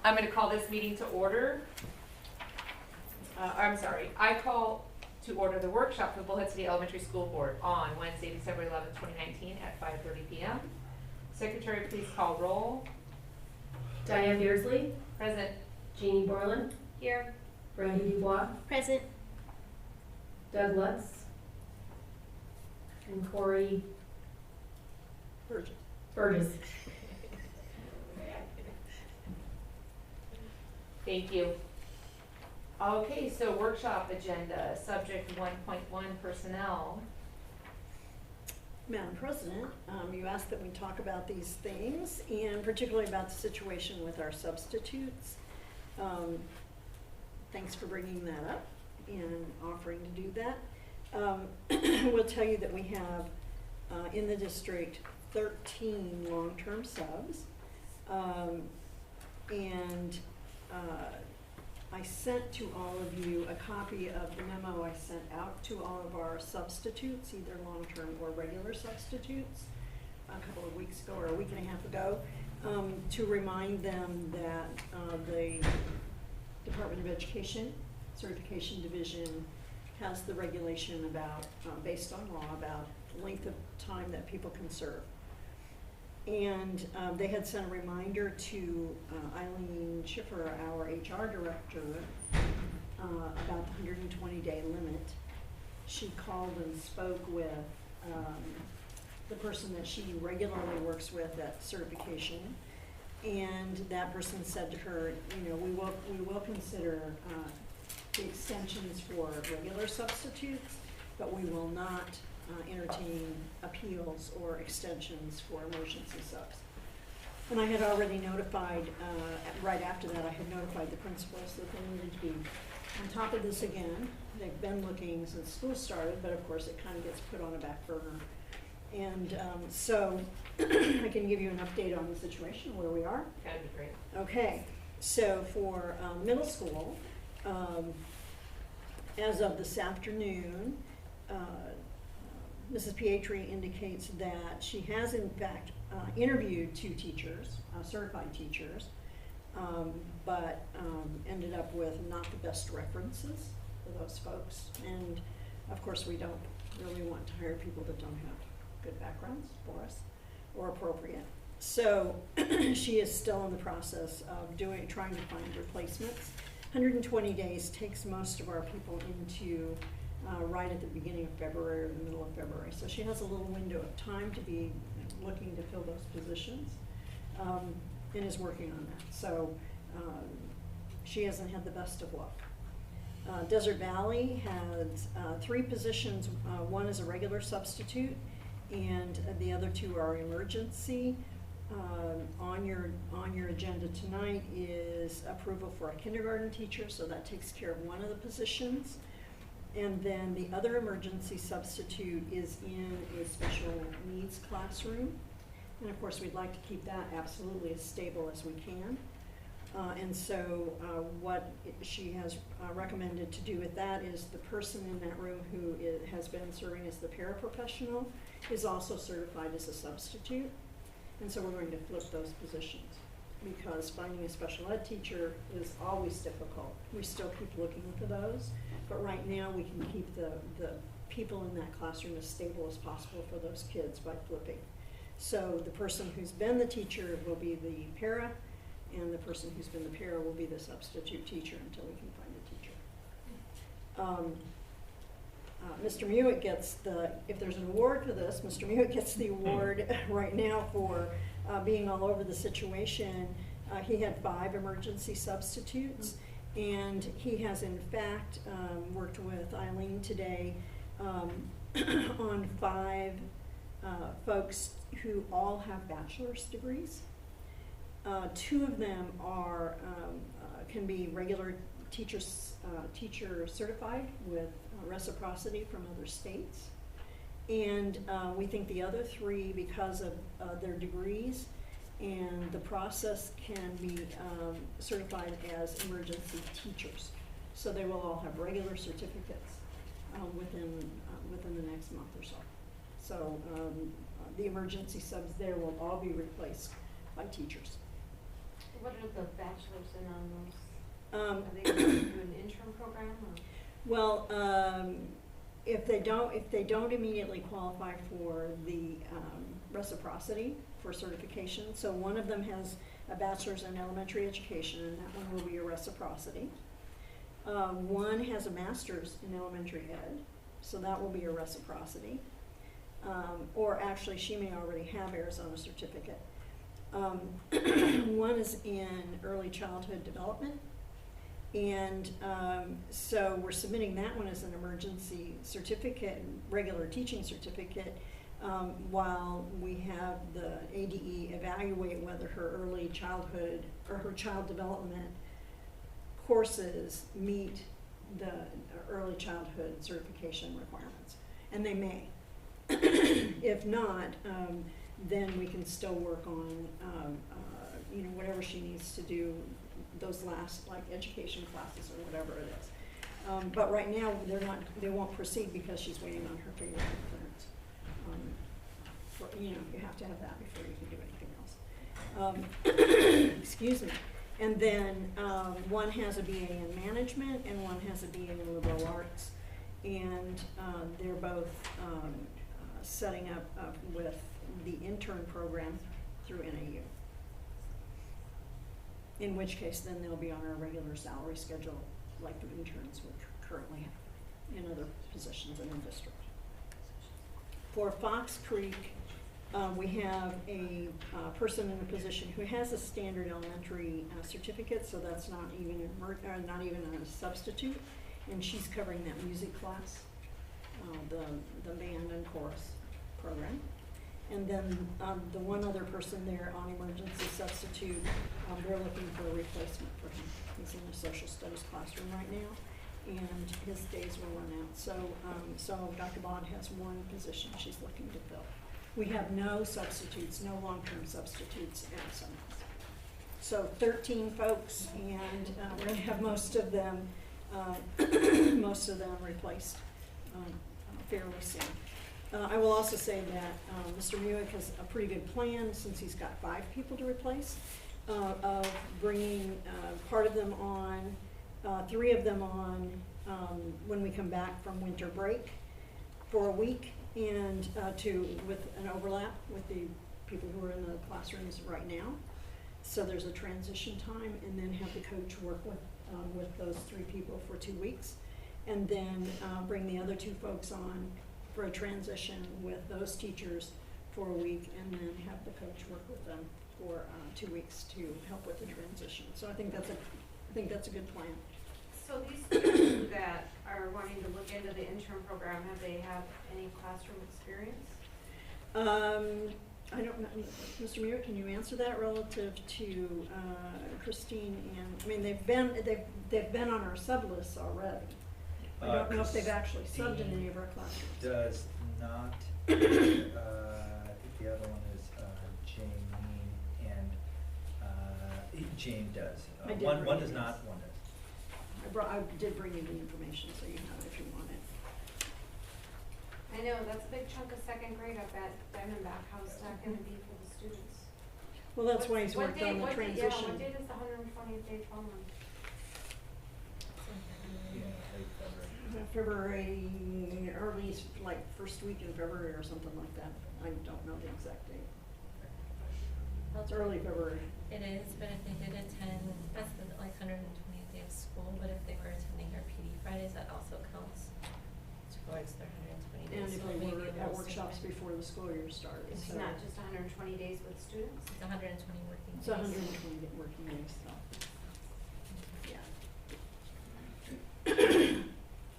I'm going to call this meeting to order. I call to order the workshop for the Bullhead City Elementary School Board on Wednesday, December 11, 2019 at 5:30 p.m. Secretary, please call roll. Diane Beardsley. Present. Jeannie Borland. Here. Brandy Dubois. Present. Doug Lutz. And Corey Burgess. Thank you. Okay, so workshop agenda, subject 1.1 personnel. Madam President, you asked that we talk about these things, and particularly about the situation with our substitutes. Thanks for bringing that up and offering to do that. We'll tell you that we have in the district 13 long-term subs, and I sent to all of you a copy of the memo I sent out to all of our substitutes, either long-term or regular substitutes, a couple of weeks ago or a week and a half ago, to remind them that the Department of Education Certification Division has the regulation about, based on law, about the length of time that people can serve. And they had sent a reminder to Eileen Schiffer, our HR director, about the 120-day limit. She called and spoke with the person that she regularly works with at certification, and that person said to her, you know, we will consider the extensions for regular substitutes, but we will not entertain appeals or extensions for emergency subs. And I had already notified, right after that, I had notified the principals that they needed to be on top of this again. They've been looking since school started, but of course it kind of gets put on a back burner. And so I can give you an update on the situation, where we are. That'd be great. Okay, so for middle school, as of this afternoon, Mrs. Pietri indicates that she has in fact interviewed 2 teachers, certified teachers, but ended up with not the best references for those folks. And of course we don't really want to hire people that don't have good backgrounds for us or appropriate. So she is still in the process of trying to find replacements. 120 days takes most of our people into right at the beginning of February or the middle of February. So she has a little window of time to be looking to fill those positions, and is working on that. So she hasn't had the best of luck. Desert Valley has 3 positions. One is a regular substitute, and the other 2 are emergency. On your agenda tonight is approval for a kindergarten teacher, so that takes care of one of the positions. And then the other emergency substitute is in a special needs classroom. And of course, we'd like to keep that absolutely as stable as we can. And so what she has recommended to do with that is the person in that room who has been serving as the paraprofessional is also certified as a substitute. And so we're going to flip those positions, because finding a special ed teacher is always difficult. We still keep looking for those, but right now we can keep the people in that classroom as stable as possible for those kids by flipping. So the person who's been the teacher will be the para, and the person who's been the para will be the substitute teacher until we can find a teacher. Mr. Mewitt gets if there's an award for this, Mr. Mewitt gets the award right now for being all over the situation. He had 5 emergency substitutes, and he has in fact worked with Eileen today on 5 folks who all have bachelor's degrees. 2 of them are can be regular teacher certified with reciprocity from other states, and we think the other 3, because of their degrees and the process, can be certified as emergency teachers. So they will all have regular certificates within the next month or so. So the emergency subs there will all be replaced by teachers. What are the bachelors in on those? Um, Are they going to do an interim program or? Well, if they don't immediately qualify for the reciprocity for certification, so one of them has a bachelor's in elementary education, and that one will be a reciprocity. One has a master's in elementary ed, so that will be a reciprocity. Or actually, she may already have Arizona certificate. One is in early childhood development. And so we're submitting that one as an emergency certificate, regular teaching certificate, while we have the ADE evaluate whether her early childhood or her child development courses meet the early childhood certification requirements. And they may. If not, then we can still work on, whatever she needs to do, those last, like, education classes or whatever it is. But right now, they won't proceed because she's waiting on her fingerprint clearance. You have to have that before you can do anything else. Excuse me. And then, one has a BA in management and one has a BA in liberal arts. And, they're both, setting up with the intern program through NAU. In which case, then they'll be on our regular salary schedule like the interns would currently have in other positions in the district. For Fox Creek, we have a person in a position who has a standard elementary certificate, so that's not even a substitute, and she's covering that music class, the band and chorus program. And then the one other person there on emergency substitute, they're looking for a replacement for him. He's in a social studies classroom right now, and his days will run out. So Dr. Bond has one position she's looking to fill. We have no substitutes, no long-term substitutes at Sunrise. So 13 folks, and we're going to have most of them replaced fairly soon. I will also say that Mr. Muick has a pretty good plan, since he's got 5 people to replace, of bringing part of them on, 3 of them on when we come back from winter break for a week, and with an overlap with the people who are in the classrooms right now. So there's a transition time, and then have the coach work with those 3 people for 2 weeks, and then bring the other 2 folks on for a transition with those teachers for a week, and then have the coach work with them for 2 weeks to help with the transition. So I think that's a good plan. So these students that are wanting to look into the intern program, have they have any classroom experience? I don't know, Mr. Muir, can you answer that relative to Christine? And I mean, they've been on our sub lists already. I don't know if they've actually subbed in any of our classrooms. Does not. I think the other one is Jane, and Jane does. I did One bring is it. not, one is. I did bring you the information, so you have it if you want it. I know, that's a big chunk of second grade up at Diamondback. How's that gonna be for the students? Well, that's why he's worked on the What transition. day does the 120th day fall on? Yeah, late February. February, early, like first week in February or something like that. I don't know the exact date. It's early February. It is, but if they did attend, that's the 120th day of school, but if they were attending their PD Fridays, that also counts towards their 120 days. And if So they maybe were it at was workshops different. before the school year started, It's so. not just 120 days with students? It's 120 working days. It's 120 working days, so, yeah.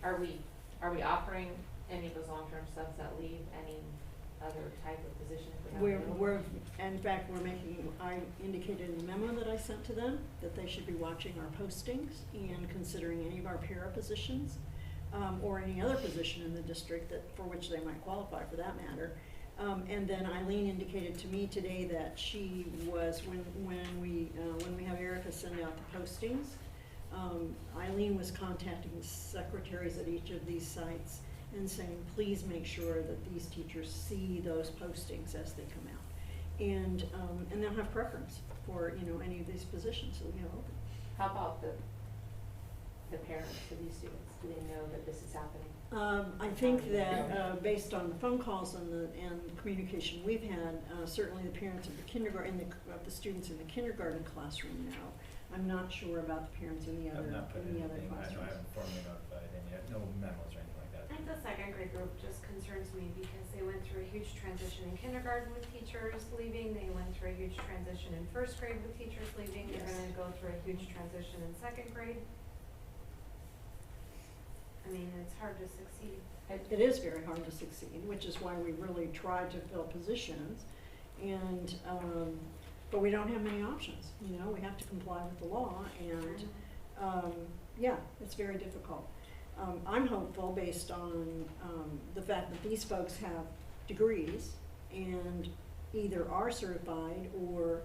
Are we offering any of those long-term subs that leave any other type of position if we have available? In fact, I indicated in the memo that I sent to them that they should be watching our postings and considering any of our para positions, or any other position in the district for which they might qualify for that matter. And then Eileen indicated to me today that she was, when we have Erica send out the postings, Eileen was contacting the secretaries at each of these sites and saying, please make sure that these teachers see those postings as they come out. and they'll have preference for, you know, any of these positions that we have open. How about the parents of these students? Do they know that this is happening? I think that, based on the phone calls and the communication we've had, certainly the parents of the kindergarten, of the students in the kindergarten classroom now. I'm not sure about the parents in the I've other, not put in the other anything, I classrooms. haven't formally notified any, no memos or anything like that. I think the second grade group just concerns me because they went through a huge transition in kindergarten with teachers leaving, they went through a huge transition in first grade with teachers leaving, they're Yes. gonna go through a huge transition in second grade. I mean, it's hard to succeed. It is very hard to succeed, which is why we really try to fill positions. And, but we don't have many options, you know, we have to comply with the law and, yeah, it's very difficult. I'm hopeful based on, the fact that these folks have degrees and either are certified or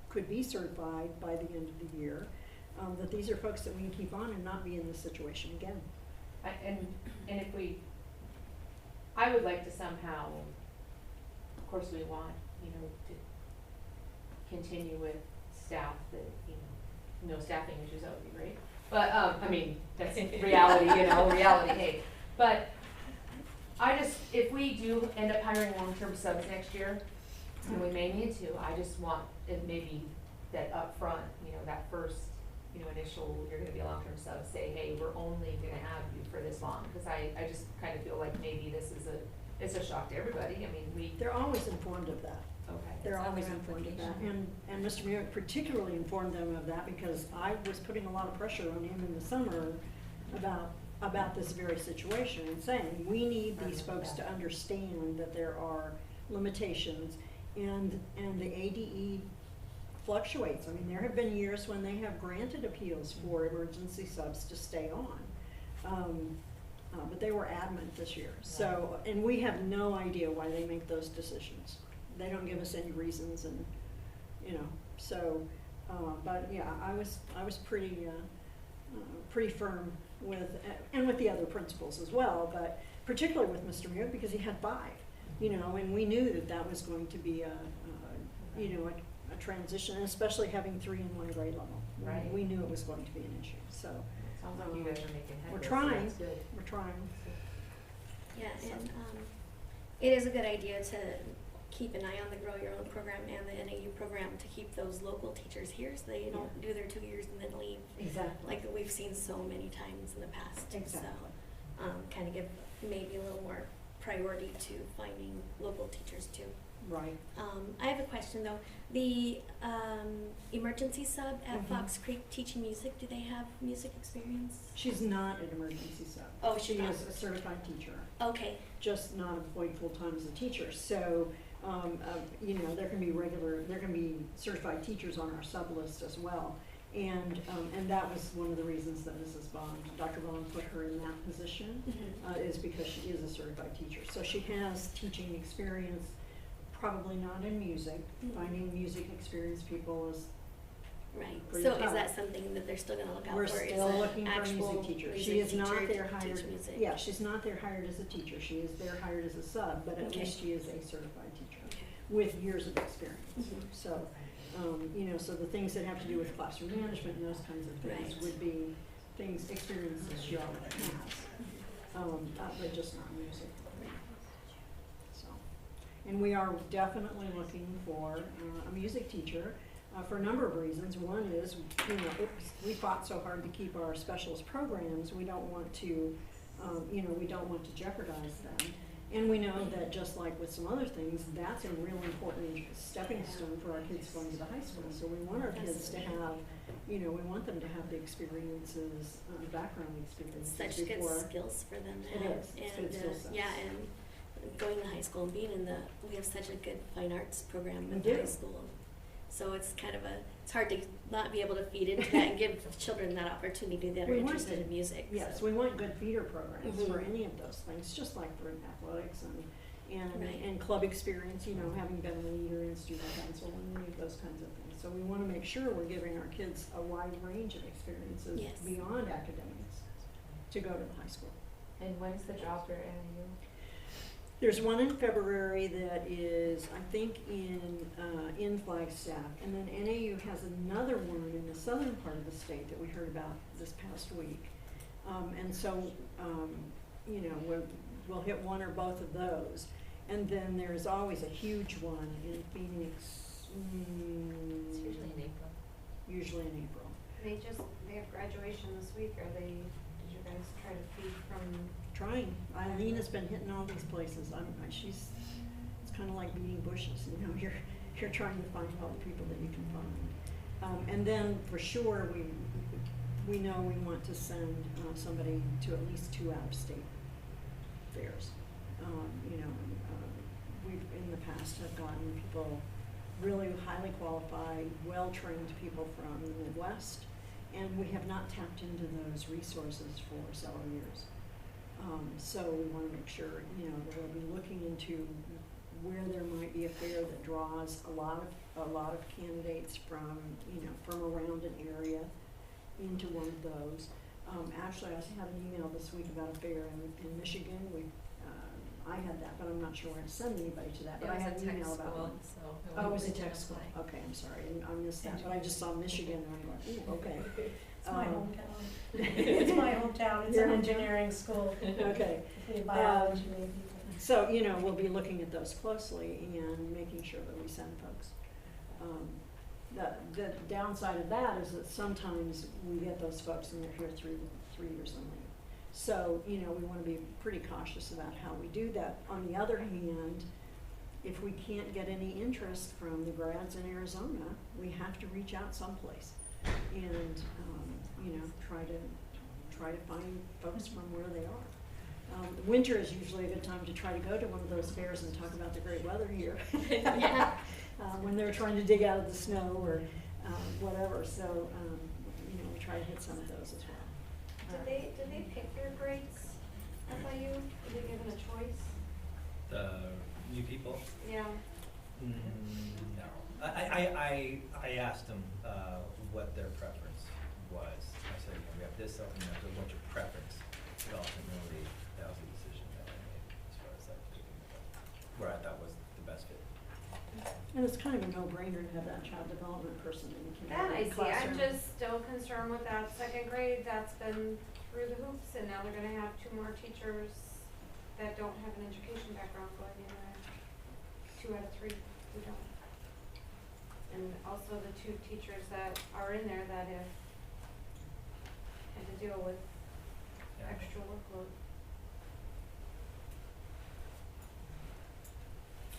could be certified by the end of the year, that these are folks that we can keep on and not be in this situation again. And if I would like to somehow, of course, we want, you know, to continue with staff that, you know, no staffing issues, that would be great. But, I mean, that's reality, you know, reality, hey. But I just, if we do end up hiring long-term subs next year, and we may need to, I just want it maybe that upfront, you know, that first, you know, initial, you're gonna be a long-term sub, say, hey, we're only gonna have you for this long. Cause I just kind of feel like maybe this is it's a shock to everybody, I mean, They're always informed of that. okay. They're It's on always their informed of that. application. And Mr. Muick particularly informed them of that because I was putting a lot of pressure on him in the summer about this very situation and saying, we need these folks to understand that there are limitations and the ADE fluctuates. I mean, there have been years when they have granted appeals for emergency subs to stay on. But they were adamant this year. So, and we have no idea why they make those decisions. They don't give us any reasons and, you know, so, but yeah, I was pretty firm with, and with the other principals as well, but particularly with Mr. Muick because he had 5, you know, and we knew that was going to be you know, a transition, especially having 3 in one grade level. Right. We knew it was going to be an issue, so. Sounds like you guys are making headway. We're so trying. that's good. We're trying. Yeah, and it is a good idea to keep an eye on the Grow Your Own program and the NAU program to keep those local teachers here so they don't do their 2 years and then leave. Exactly. Like we've seen so many times in the past. Exactly. So, kind of give maybe a little more priority to finding local teachers too. Right. I have a question though. The emergency sub at Mhm. Fox Creek teaching music, do they have music experience? She's not an emergency sub. Oh, she's not. She is a certified teacher, Okay. just not employed full-time as a teacher. So, you know, there can be certified teachers on our sub list as well. And that was one of the reasons that Mrs. Bond, Dr. Bond put her in that position, is because she is a certified teacher. So she has teaching experience, probably not in music. Finding music experienced people is Right. pretty So tough. is that something that they're still gonna look out We're for? Is still a looking for a actual music teacher. music She is not teacher there to hired, teach music? yeah, she's not there hired as a teacher. She is there hired as a sub, but at Okay. least she is a certified teacher Okay. with years of experience. Mhm. So, you know, so the things that have to do with classroom management and those kinds of things Right. would be experiences she already has, but just not music. So, and we are definitely looking for a music teacher for a number of reasons. One is, you know, we fought so hard to keep our specialist programs, we don't want to, you know, we don't want to jeopardize them. And we know that just like with some other things, that's a real important stepping stone for our kids going to the high school. So we want our kids to have, you know, we want them to have the experiences, background experiences Such good before. skills for them to It have. is. It's And, good skill sets. yeah, and going to high school and being in we have such a good fine arts program We in do. high school. So it's kind of it's hard to not be able to feed into that and give children that opportunity that are We want interested to- in music. Yes, so. we want good feeder programs for Mhm. any of those things, just like for athletics Right. and club experience, you know, having been a leader in student council and any of those kinds of things. So we want to make sure we're giving our kids a wide range of experiences Yes. beyond academics to go to the high school. And when's the job fair, NAU? There's one in February that is, I think, in Flagstaff, and then NAU has another one in the southern part of the state that we heard about this past week. And so, you know, we'll hit one or both of those. And then there's always a huge one in Phoenix. It's usually in April. Usually in April. They have graduation this week, did you guys try to feed from? Trying. Eileen has been hitting all these places. It's kind of like beating bushes, you know, you're trying to find all the people that you can find. And then for sure, we know we want to send somebody to at least 2 out-of-state fairs. You know, we've in the past have gotten people, really highly qualified, well-trained people from the Midwest, and we have not tapped into those resources for several years. So we want to make sure, you know, that we'll be looking into where there might be a fair that draws a lot of candidates from, you know, from around an area into one of those. Actually, I had an email this week about a fair in Michigan. I had that, but I'm not sure where to send anybody to that. But I had an email about one. Oh, it was a tech school. Okay, I'm sorry, I missed that. But I just saw Michigan, and I'm like, ooh, okay. It's my hometown. It's my hometown. It's Your an hometown? engineering school. Okay. Biology, maybe. So, you know, we'll be looking at those closely and making sure that we send folks. The downside of that is that sometimes we get those folks and they're here 3 years and later. So, you know, we want to be pretty cautious about how we do that. On the other hand, if we can't get any interest from the grads in Arizona, we have to reach out someplace and, you know, try to find folks from where they are. Winter is usually a good time to try to go to one of those fairs and talk about the great weather here. When they're trying to dig out of the snow or whatever. So, you know, we try to hit some of those as well. Did they pick their grades, FIU? Did they give them a choice? The new people? Yeah. No. I asked them what their preference was. I said, you know, we have this up and we have to, what's your preference? But ultimately, that was the decision that I made as far as like picking where I thought was the best fit. And it's kind of a no-brainer to have that child development person in the That I kindergarten see, classroom. I'm just still concerned with that second grade, that's been through the hoops, and now they're gonna have 2 more teachers that don't have an education background going in there. 2 out of 3 who don't. And also the 2 teachers that are in there that have had to deal with Yeah. extra workload.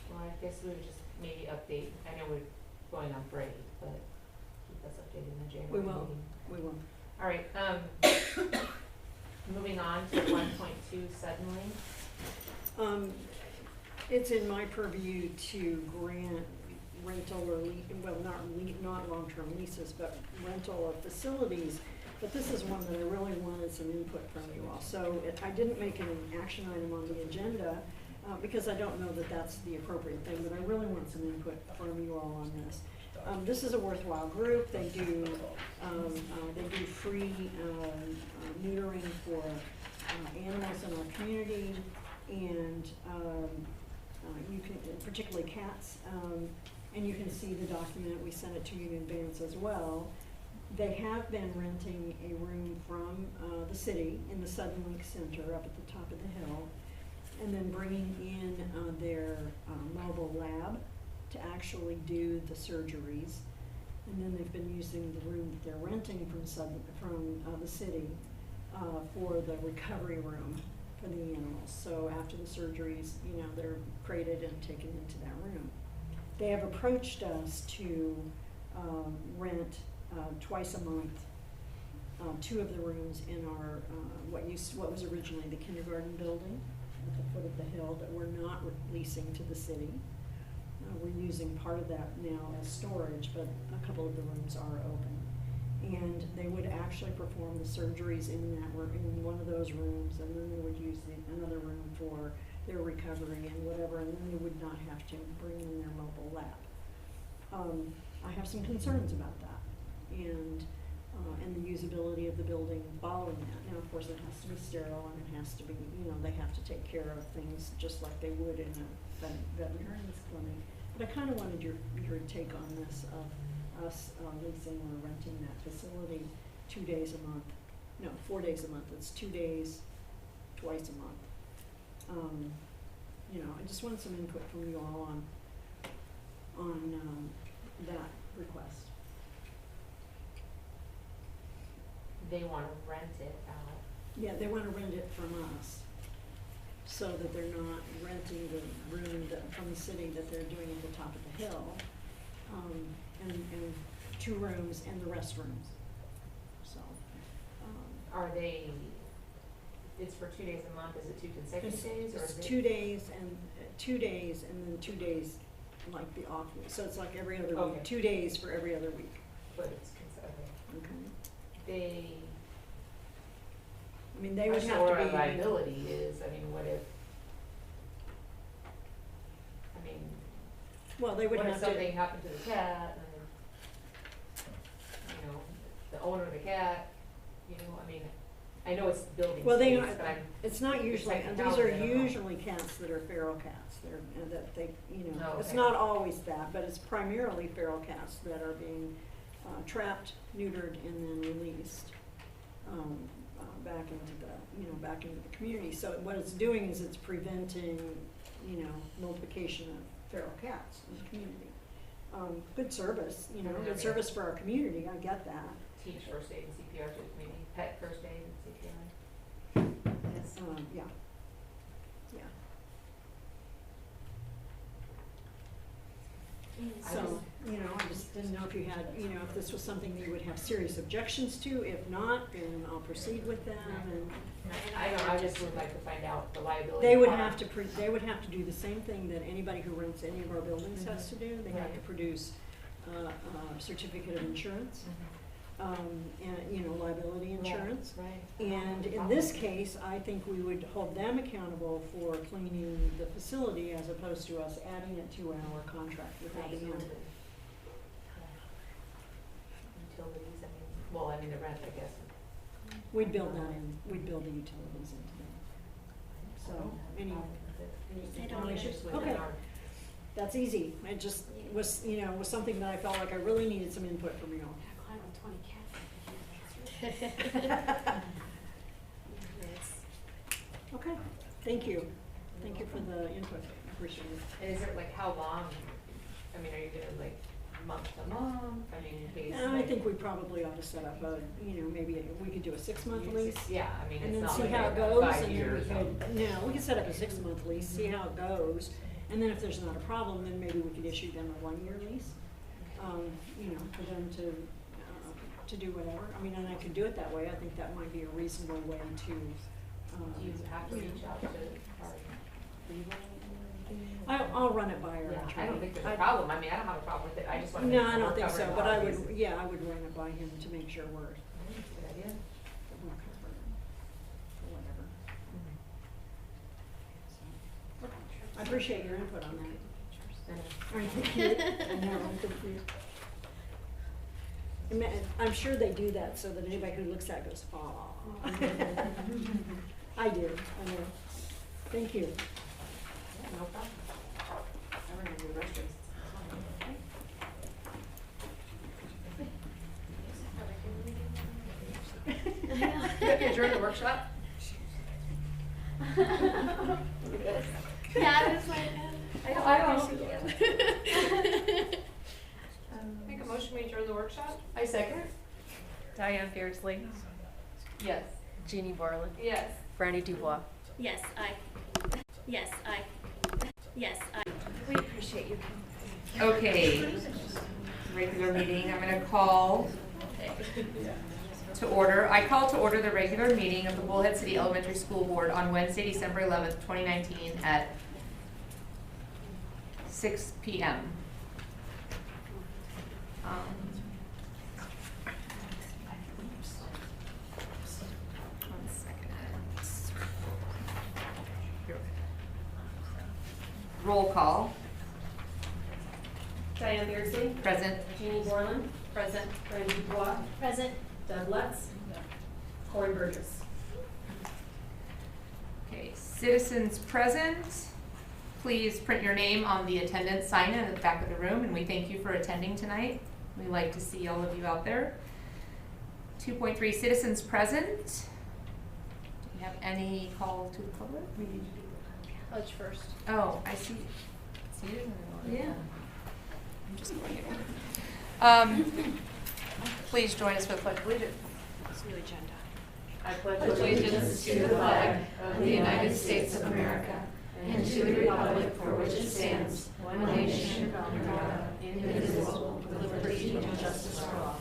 Well, I guess we would just maybe update, I know we're going on break, but keep us updated in the January We meeting. will. We will. All right, moving on to 1.2 suddenly. It's in my purview to grant rental or not long-term leases, but rental of facilities. But this is one that I really wanted some input from you all. So I didn't make an action item on the agenda because I don't know that that's the appropriate thing, but I really want some input from you all on this. This is a worthwhile group. They do free neutering for animals in our community, and you can, particularly cats, and you can see the document. We sent it to you in advance as well. They have been renting a room from the city in the Suddenlink Center up at the top of the hill, and then bringing in their mobile lab to actually do the surgeries. And then they've been using the room that they're renting from the city for the recovery room for the animals. So after the surgeries, you know, they're crated and taken into that room. They have approached us to rent twice a month 2 of the rooms in our what was originally the kindergarten building at the foot of the hill that we're not leasing to the city. We're using part of that now as storage, but a couple of the rooms are open. And they would actually perform the surgeries in that room, in one of those rooms, and then they would use another room for their recovery and whatever, and then they would not have to bring in their mobile lab. I have some concerns about that, and the usability of the building following that. Now, of course, it has to be sterile and it has to be, they have to take care of things just like they would in a veterinarian's clinic. But I kind of wanted your take on this of us leasing or renting that facility 2 days a month. No, 4 days a month. It's 2 days, twice a month. I just wanted some input from you all on that request. They wanna rent it out. Yeah, they wanna rent it from us, so that they're not renting the room from the city that they're doing at the top of the hill, and 2 rooms and the restrooms, so. Are they, it's for 2 days a month, is it 2 consecutive days, or is it? It's 2 days and 2 days and then 2 days like the off week, so it's like every other Okay. week, 2 days for every other week. But it's consecutive. Okay. They They would I'm have sure to a be. liability is, what if, Well, they would what if have to. something happened to the cat, and, the owner of the cat, I know it's building Well, they space, are, but I'm. it's not the usually, these technicality, are I don't know. usually cats that are feral cats, that they, Oh, it's okay. not always that, but it's primarily feral cats that are being trapped, neutered, and then released, back into the community. So what it's doing is it's preventing, multiplication of feral cats in the community. Good service, good service for our community, I get that. Teach first aid and CPR to the community, pet first aid and CPR. Yeah. I So, I just didn't know if you had, if this was something that you would have serious objections to. If not, then I'll proceed with them, and I just would like to find out the liability. they would part. have to, they would have to do the same thing that anybody who rents any of our buildings has to do. They have to Right. produce a certificate of insurance, and, liability Right, insurance. Right. And in this case, I think we would hold them accountable for cleaning the facility as opposed to us adding it to our contract with IBM. Utilities, the rent, I guess. We'd build that in, we'd build the utilities into them. So, I don't issues? either. Okay, that's easy. It just was, was something that I felt like I really needed some input from you all. Climb with 20 cats. Okay, thank you. Thank you for the input. I appreciate it. And is it how long, are you gonna month to month, in case? I think we probably ought to set up a, maybe we could do a 6-month lease. Yeah, And it's then not see like how it a goes, 5 and then year we or something. could, no, we could set up a 6-month lease, see how it goes. And then if there's not a problem, then maybe we could issue them a 1-year lease, for them to do whatever. And I could do it that way. I think that might be a reasonable way to, Do you have to reach out to our I'll run it by our Yeah, attorney. I don't think there's a problem, I don't have a problem with it, I just want to. No, I don't think so, but I would run it by him to make sure we're, Good idea. that we're covered, or whatever. So, I appreciate your input on that. All right, thank you. I know, thank you. I'm sure they do that so that anybody who looks at it goes, aw. I do, I know. Thank you. Yeah, no problem. I remember the restrooms. You have to adjourn the workshop? Yeah, I was like, I don't. Make a motion, we adjourn the workshop? I second. Diane Beardsley, Yes. Jeannie Borland, Yes. Franny Dubois. yes, yes, yes, we appreciate you coming. Okay, regular meeting, I'm gonna call to order. I call to order the regular meeting of the Bullhead City Elementary School Board on Wednesday, December 11th, 2019 at 6 p.m. One second. Roll call. Diane Beardsley, Present. Jeannie Borland, Present. Franny Dubois, Present. Doug Lutz. Cory Burgess. Okay, citizens present, please print your name on the attendance sign in at the back of the room, and we thank you for attending tonight. We like to see all of you out there. 2.3, citizens present. Do you have any call to the public? We need to do the pledge first. Oh, I see. See it? Yeah. I'm just going here. Please join us for the pledge of allegiance. I pledge allegiance to the flag of the United States of America and to the republic for which it stands, one nation, under God, indivisible, with liberty and justice for all.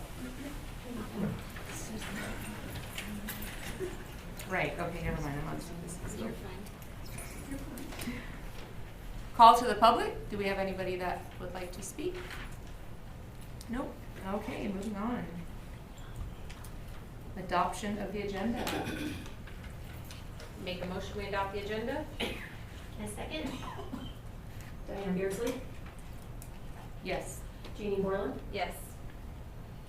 Right, okay, never mind, I'm on this here. Call to the public, do we have anybody that would like to speak? Nope, okay, moving on. Adoption of the agenda. Make a motion, we adopt the agenda? A second? Diane Beardsley, Yes. Jeannie Borland, Yes.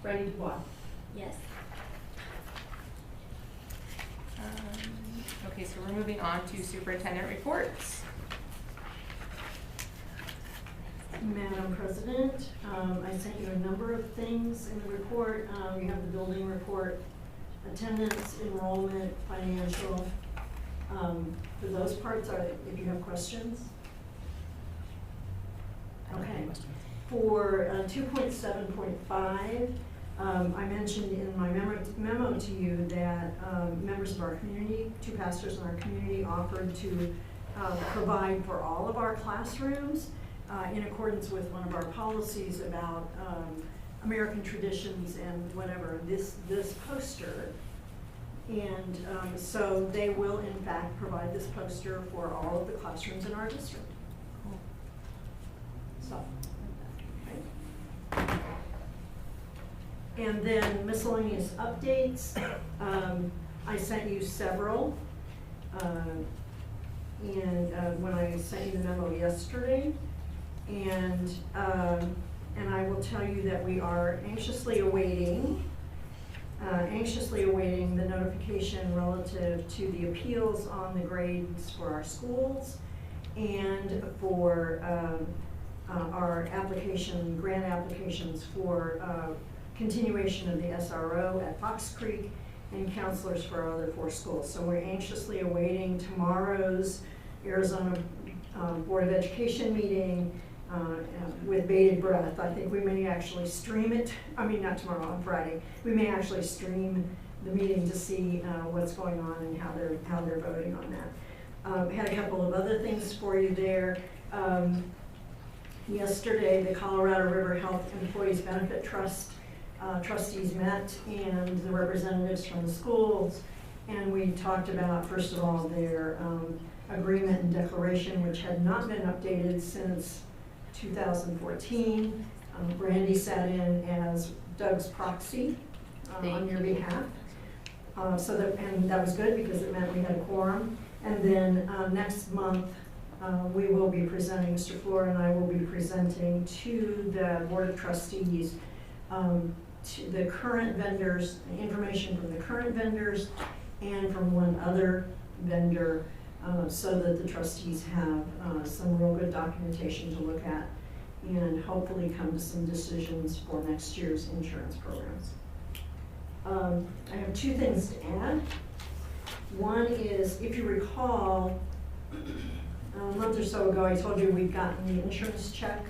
Brandy Dubois. Yes. Okay, so we're moving on to superintendent reports. Madam President, I sent you a number of things in the report. You have the building report, attendance, enrollment, financial. For those parts, if you have questions. Okay. For 2.7.5, I mentioned in my memo to you that members of our community, 2 pastors in our community, offered to provide for all of our classrooms in accordance with one of our policies about American traditions and whatever, this poster. And so they will in fact provide this poster for all of the classrooms in our district. So, okay. And then miscellaneous updates, I sent you several. When I sent you the memo yesterday, and I will tell you that we are anxiously awaiting the notification relative to the appeals on the grades for our schools and for our grant applications for continuation of the SRO at Fox Creek and counselors for our other 4 schools. So we're anxiously awaiting tomorrow's Arizona Board of Education meeting with bated breath. I think we may actually stream it. I mean, not tomorrow, on Friday. We may actually stream the meeting to see what's going on and how they're voting on that. Had a couple of other things for you there. Yesterday, the Colorado River Health Employees Benefit Trust trustees met, and the representatives from the schools, and we talked about, first of all, their agreement and declaration, which had not been updated since 2014. Brandy sat in as Doug's proxy on your behalf. And that was good because it meant we had a quorum. And then next month, we will be presenting, Mr. Flora and I will be presenting to the Board of Trustees to the current vendors, information from the current vendors and from one other vendor, so that the trustees have some real good documentation to look at and hopefully come to some decisions for next year's insurance programs. I have 2 things to add. One is, if you recall, a month or so ago, I told you we'd gotten the insurance check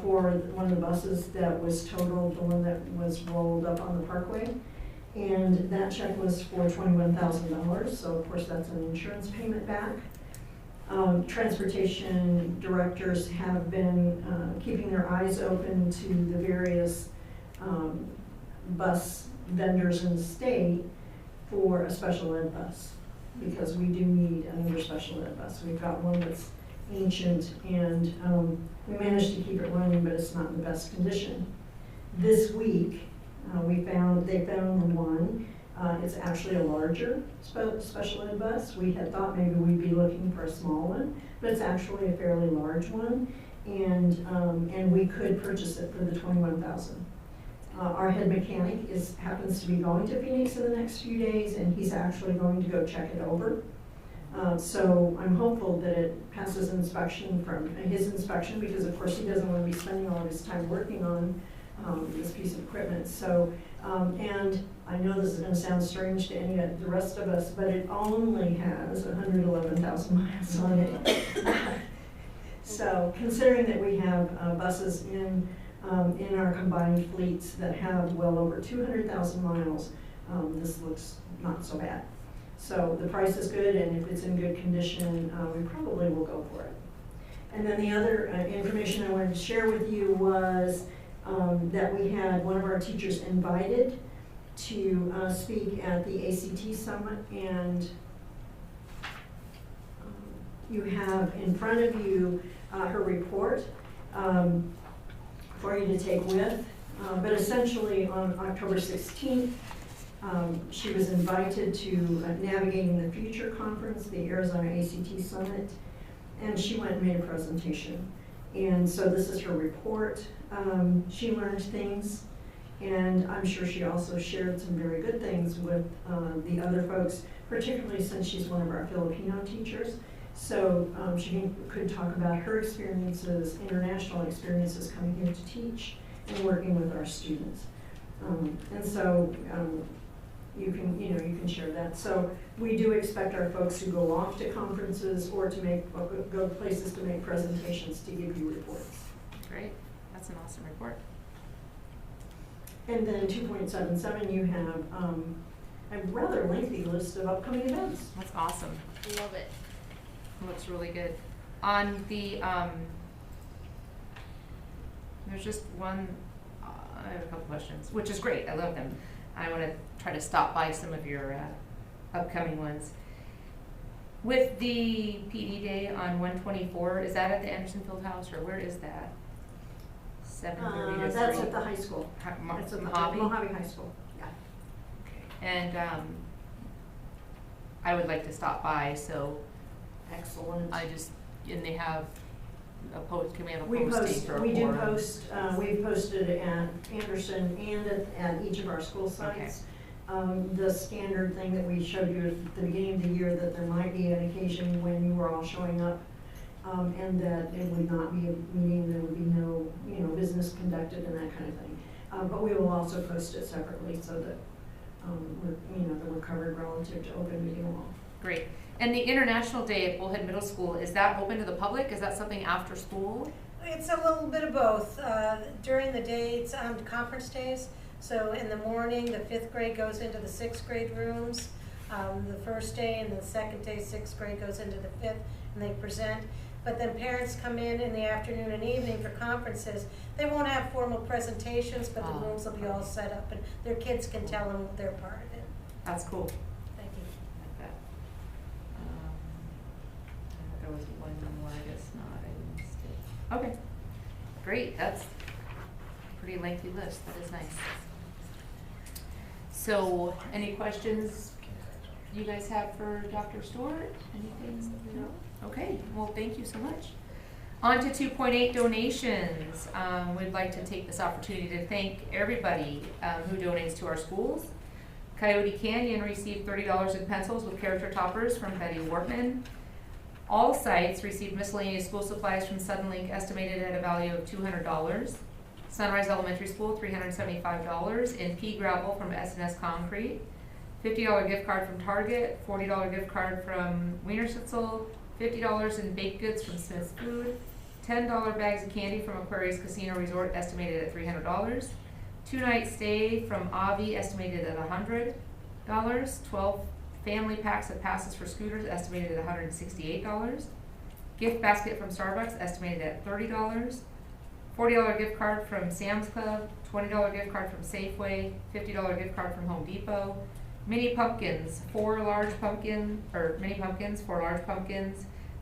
for one of the buses that was totaled, the one that was rolled up on the parkway. And that check was for $21,000, so of course that's an insurance payment back. Transportation directors have been keeping their eyes open to the various bus vendors in the state for a special ed bus, because we do need another special ed bus. We've got one that's ancient and we managed to keep it running, but it's not in the best condition. This week, they found the one. It's actually a larger special ed bus. We had thought maybe we'd be looking for a small one, but it's actually a fairly large one, and we could purchase it for the $21,000. Our head mechanic happens to be going to Phoenix in the next few days, and he's actually going to go check it over. So I'm hopeful that it passes inspection from his inspection, because of course he doesn't want to be spending all of his time working on this piece of equipment. So, and I know this is going to sound strange to any of the rest of us, but it only has 111,000 miles on it. So considering that we have buses in our combined fleets that have well over 200,000 miles, this looks not so bad. So the price is good, and if it's in good condition, we probably will go for it. And then the other information I wanted to share with you was that we had one of our teachers invited to speak at the ACT Summit, and you have in front of you her report for you to take with. But essentially on October 16th, she was invited to Navigating the Future Conference, the Arizona ACT Summit, and she went and made a presentation. And so this is her report. She learned things, and I'm sure she also shared some very good things with the other folks, particularly since she's one of our Filipino teachers. So she could talk about her experiences, international experiences coming here to teach and working with our students. And so you can share that. So we do expect our folks who go off to conferences or to go places to make presentations to give you reports. Great, that's an awesome report. And then 2.77, you have a rather lengthy list of upcoming events. That's awesome. Love it. Looks really good. On the, there's just one, I have a couple questions, which is great, I love them. I wanna try to stop by some of your upcoming ones. With the PD Day on 1/24, is that at the Anderson Fieldhouse, or where is that? 7:30 to 3? That's at the high school. That's at the Mojave? Mojave High School, yeah. And I would like to stop by, so Excellent. and they have a post, can we have a We posting for a we do forum? post, we've posted at Anderson and at each of our school sites. The standard thing that we showed you at the beginning of the year, that there might be an occasion when you were all showing up, and that it would not be a meeting, there would be no, business conducted and that kind of thing. But we will also post it separately so that, that we're covered relative to open meeting law. Great. And the International Day at Bullhead Middle School, is that open to the public? Is that something after school? It's a little bit of both. During the day, it's on conference days. So in the morning, the 5th grade goes into the 6th grade rooms. The first day and the second day, 6th grade goes into the 5th, and they present. But then parents come in the afternoon and evening for conferences. They won't have formal presentations, but the rooms will be all set up, and their kids can tell them their part of it. That's cool. Thank you. Like that. I thought there was one more, I guess not, I missed it. Okay, great, that's a pretty lengthy list, that is nice. So, any questions you guys have for Dr. Stewart? Anything? No? Okay, well, thank you so much. On to 2.8 donations. We'd like to take this opportunity to thank everybody who donates to our schools. Coyote Canyon received $30 in pencils with character toppers from Betty Wortman. All sites received miscellaneous school supplies from Suddenlink, estimated at a value of $200. Sunrise Elementary School, $375 in pea gravel from S&S Concrete. $50 gift card from Target, $40 gift card from Wiener Schnitzel, $50 in baked goods from Smith's Food, $10 bags of candy from Aquarius Casino Resort, estimated at $300. 2-night stay from Avi, estimated at $100. 12 family packs of passes for scooters, estimated at $168. Gift basket from Starbucks, estimated at $30. $40 gift card from Sam's Club, $20 gift card from Safeway, $50 gift card from Home Depot. Mini pumpkins, 4 large pumpkins,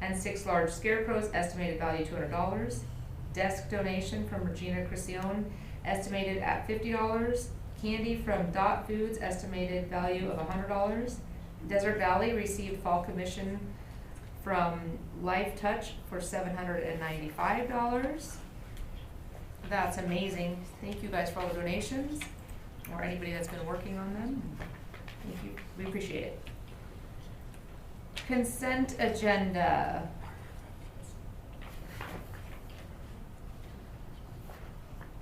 and 6 large scarecrows, estimated value $200. Desk donation from Regina Crisione, estimated at $50. Candy from Dot Foods, estimated value of $100. Desert Valley received fall commission from Life Touch for $795. That's amazing. Thank you guys for all the donations, or anybody that's been working on them. Thank you, we appreciate it. Consent agenda.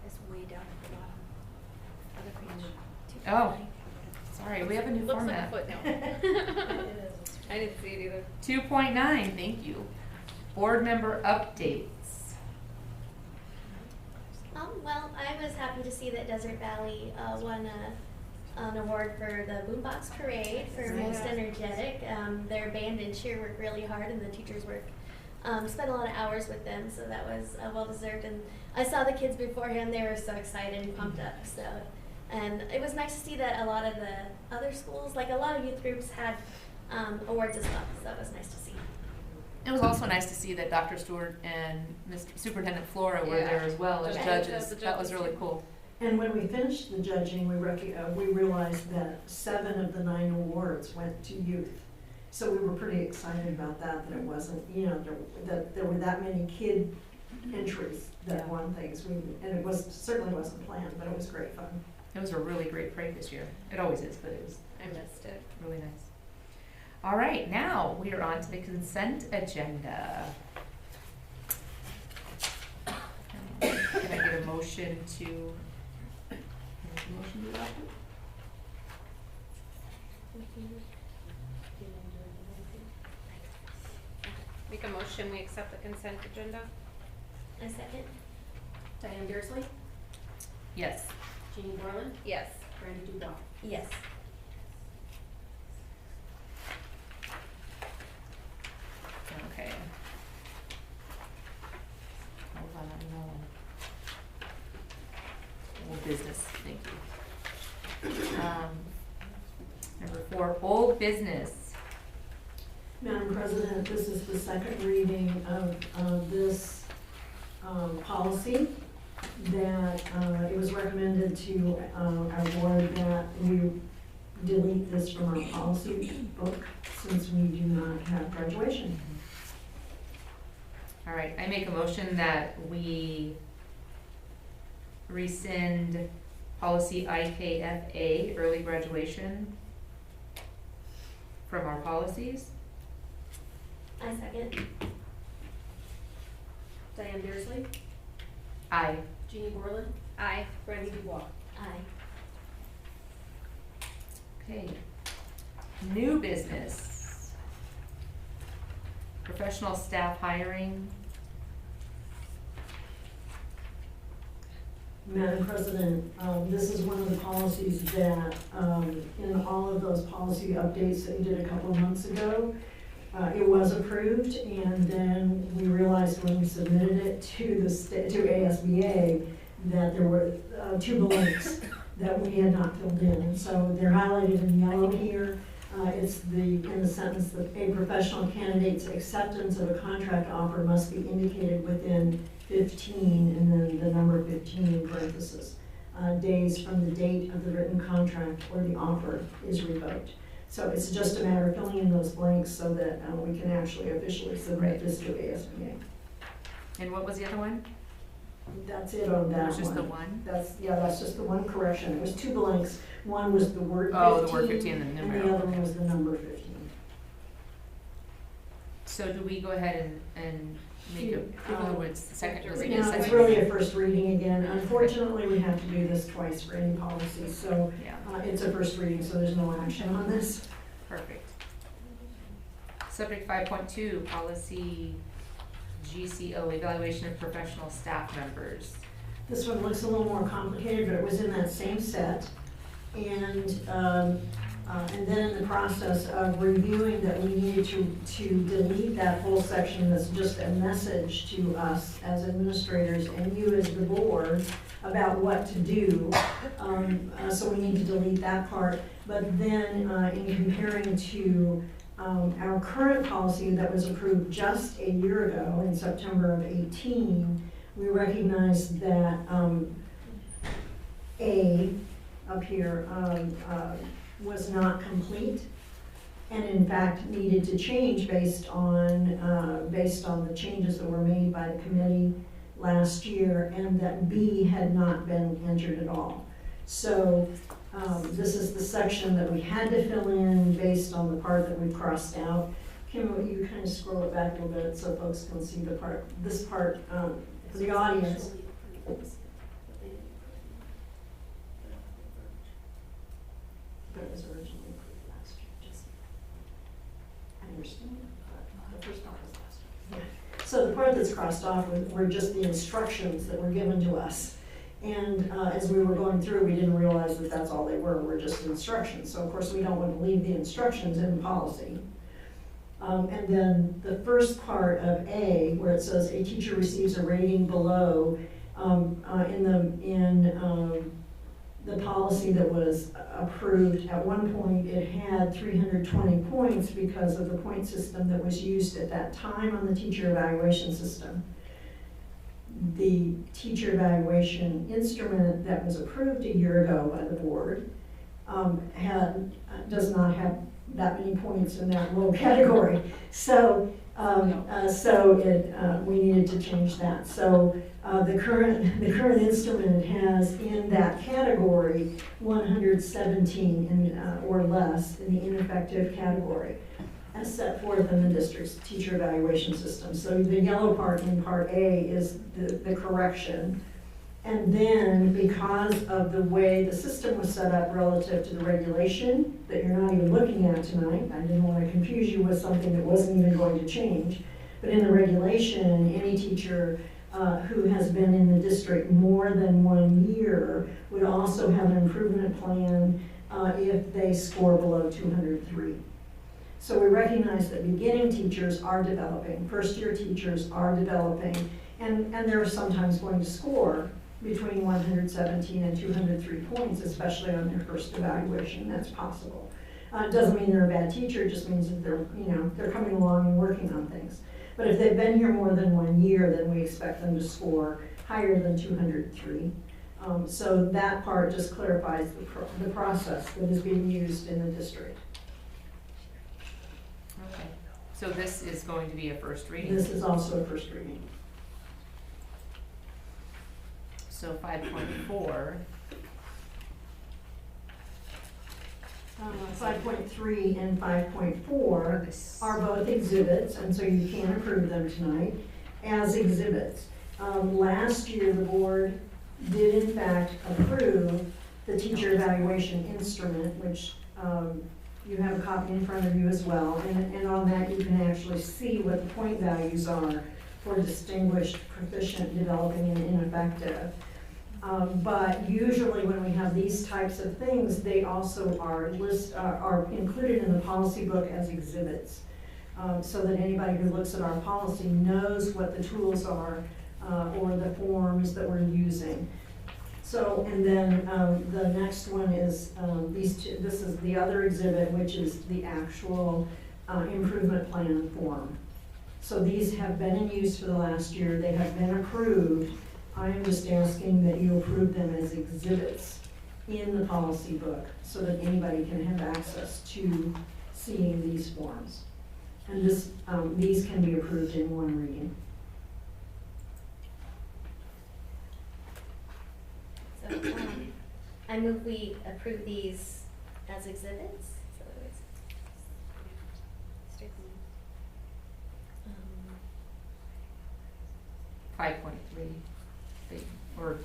It's way down at the bottom. Other page. Oh, sorry, we have a new Looks like a format. footnote. I didn't see it either. 2.9, thank you. Board member updates. Well, I was happy to see that Desert Valley won an award for the Boombox Parade for most energetic. Their band and cheer worked really hard, and the teachers spent a lot of hours with them, so that was well deserved. And I saw the kids beforehand; they were so excited and pumped up. So, and it was nice to see that a lot of the other schools, like a lot of youth groups, had awards as well. So that was nice to see. It was also nice to see that Dr. Stewart and Mr. Superintendent Flora were there as well as Yeah. judges. The That was judges. really cool. And when we finished the judging, we realized that 7 of the 9 awards went to youth. So we were pretty excited about that it wasn't, that there were that many kid entries that won things. And it certainly wasn't planned, but it was great fun. It was a really great parade this year. It always is, but it was I missed it. really nice. All right, now we are on to the consent agenda. Can I get a motion to adopt it? Make a motion, we accept the consent agenda. A second. Diane Beardsley, Yes. Jeannie Borland, Yes. Brandy Dubois. Yes. Okay. Hold on, I'm on. Old business, thank you. Number 4, old business. Madam President, this is the second reading of this policy that it was recommended to our board that we delete this from our policy book since we do not have graduation. All right, I make a motion that we rescind policy IKFA, early graduation, from our policies. I second. Diane Beardsley, Aye. Jeannie Borland, Aye. Brandy Dubois. Aye. Okay. New business. Professional staff hiring. Madam President, this is one of the policies that, in all of those policy updates that you did a couple of months ago, it was approved, and then we realized when we submitted it to to ASBA that there were 2 blanks that we had not filled in, and so they're highlighted in yellow here. It's in the sentence that a professional candidate's acceptance of a contract offer must be indicated within 15, and then the number 15 in parentheses, days from the date of the written contract or the offer is revoked. So it's just a matter of filling in those blanks so that we can actually officially submit this to ASBA. And what was the other one? That's it on that one. It was just the one? That's just the one correction. It was 2 blanks. One was the word 15. Oh, the word 15 and the and number. the other one was the number 15. So do we go ahead and make a, in other words, the second, was it a Now, second? it's really a first reading again. Unfortunately, we have to do this twice for any policy, so Yeah, it's a first reading, so there's no action on this. perfect. Subject 5.2, policy GCO, evaluation of professional staff members. This one looks a little more complicated, but it was in that same set. And then in the process of reviewing that, we needed to delete that whole section that's just a message to us as administrators and you as the board about what to do. So we need to delete that part. But then in comparing to our current policy that was approved just a year ago in September of 18, we recognized that A up here was not complete and in fact needed to change based on the changes that were made by the committee last year, and that B had not been entered at all. So, this is the section that we had to fill in based on the part that we crossed out. Kim, will you kind of scroll it back a little bit so folks can see the part, this part, for the audience? But it was originally approved last year, just, I understand, but the first part was last year. Yeah. So the part that's crossed off were just the instructions that were given to us. And as we were going through, we didn't realize that that's all they were just instructions. So of course, we don't want to leave the instructions in policy. And then the first part of A, where it says a teacher receives a rating below, in the policy that was approved, at one point it had 320 points because of the point system that was used at that time on the teacher evaluation system. The teacher evaluation instrument that was approved a year ago by the board does not have that many points in that low category. So, we needed to change that. So the current instrument has in that category 117 or less in the ineffective category, as set forth in the district's teacher evaluation system. So the yellow part in part A is the correction. And then because of the way the system was set up relative to the regulation that you're not even looking at tonight, I didn't want to confuse you with something that wasn't even going to change, but in the regulation, any teacher who has been in the district more than 1 year would also have an improvement plan if they score below 203. So we recognize that beginning teachers are developing, first-year teachers are developing, and they're sometimes going to score between 117 and 203 points, especially on their first evaluation. That's possible. It doesn't mean they're a bad teacher, it just means that they're coming along and working on things. But if they've been here more than 1 year, then we expect them to score higher than 203. So that part just clarifies the process that is being used in the district. Okay, so this is going to be a first reading? This is also a first reading. So 5.4. 5.3 and 5.4 are both exhibits, and so you can approve them tonight as exhibits. Last year, the board did in fact approve the teacher evaluation instrument, which you have a copy in front of you as well, and on that you can actually see what the point values are for distinguished, proficient, developing, and ineffective. But usually when we have these types of things, they also are included in the policy book as exhibits, so that anybody who looks at our policy knows what the tools are or the forms that we're using. So, and then the next one is these two. This is the other exhibit, which is the actual improvement plan form. So these have been in use for the last year. They have been approved. I am just asking that you approve them as exhibits in the policy book so that anybody can have access to seeing these forms. And these can be approved in one reading. So, I move we approve these as exhibits. So it's, 5.3, or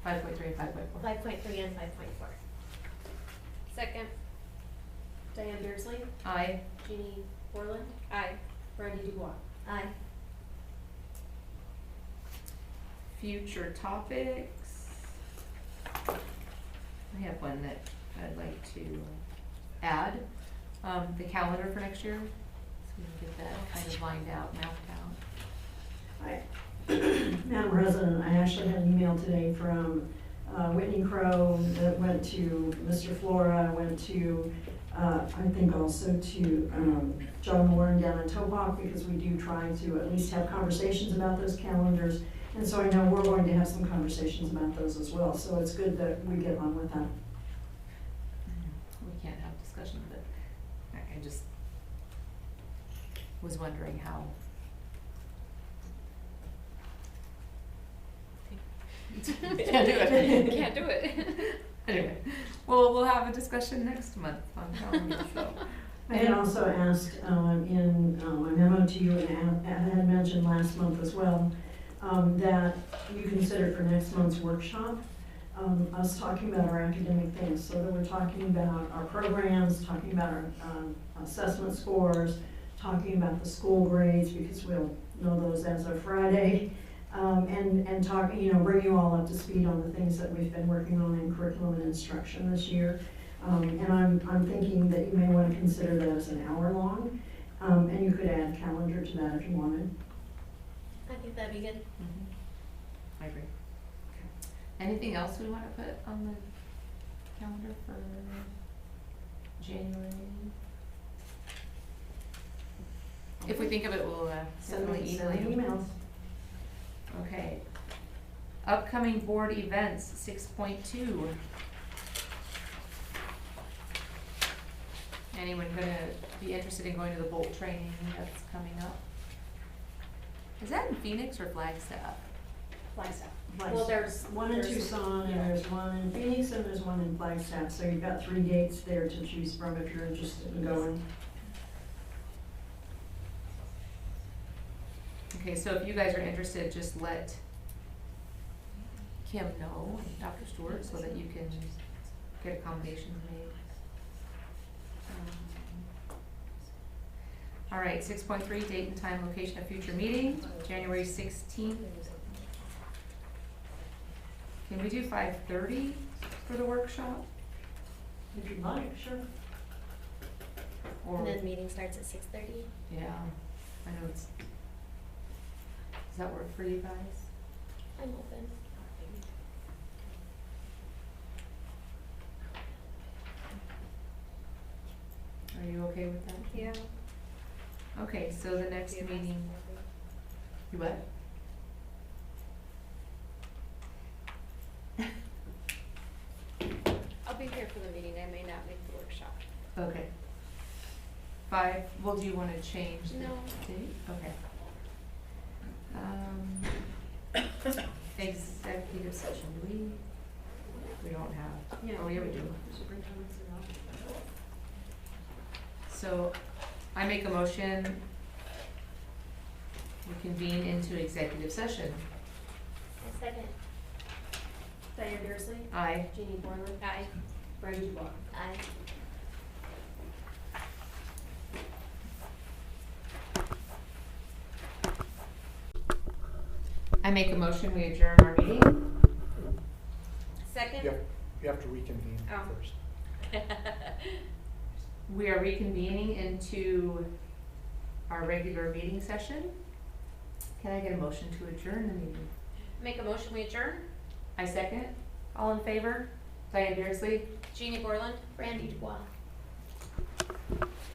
5.3 and 5.4. 5.3 and 5.4. Second. Diane Beardsley, Aye. Jeannie Borland, Aye. Brandy Dubois. Aye. Future topics. I have one that I'd like to add. The calendar for next year, so we can get that kind of lined out, mapped out. Madam President, I actually had an email today from Whitney Crow that went to Mr. Flora, went to, I think also to John Warren down in Topop, because we do try to at least have conversations about those calendars. And so I know we're going to have some conversations about those as well, so it's good that we get on with that. We can't have discussion, but I just was wondering how Can't do it. Can't do it. Anyway, well, we'll have a discussion next month on calendar, so. I had also asked in my memo to you, and I had mentioned last month as well, that you consider for next month's workshop, us talking about our academic things. So that we're talking about our programs, talking about our assessment scores, talking about the school grades, because we'll know those as of Friday. And talk, bring you all up to speed on the things that we've been working on in curriculum and instruction this year. And I'm thinking that you may want to consider that as an hour long, and you could add calendar to that if you wanted. I think that'd be good. I agree. Okay. Anything else we want to put on the calendar for January? If we think of it, we'll definitely email you. emails. Okay. Upcoming board events, 6.2. Anyone gonna be interested in going to the Bolt training that's coming up? Is that in Phoenix or Flagstaff? Flagstaff. Flagstaff. Well, there's One in Tucson, and there's one in Phoenix, and there's one in Flagstaff, so you've got 3 dates there to choose from if you're interested in going. Okay, so if you guys are interested, just let Kim know, Dr. Stewart, so that you can get accommodations made. All right, 6.3, date and time, location of future meeting, January 16th. Can we do 5:30 for the workshop? If you'd like, sure. Or, And then meeting starts at 6:30. yeah, I know it's, does that work for you guys? I'm open. Are you okay with that? Yeah. Okay, so the next meeting, you what? I'll be here for the meeting, I may not make the workshop. Okay. 5, well, do you want to change the No. date? Okay. Executive session, do we don't have, oh, yeah, we do. So, I make a motion, we convene into executive session. A second. Diane Beardsley, Aye. Jeannie Borland, Aye. Brandy Dubois. Aye. I make a motion, we adjourn our meeting. Second? You have to reconvene Oh. first. We are reconvening into our regular meeting session. Can I get a motion to adjourn the meeting? Make a motion, we adjourn? I second. All in favor? Diane Beardsley? Jeannie Borland? Brandy Dubois.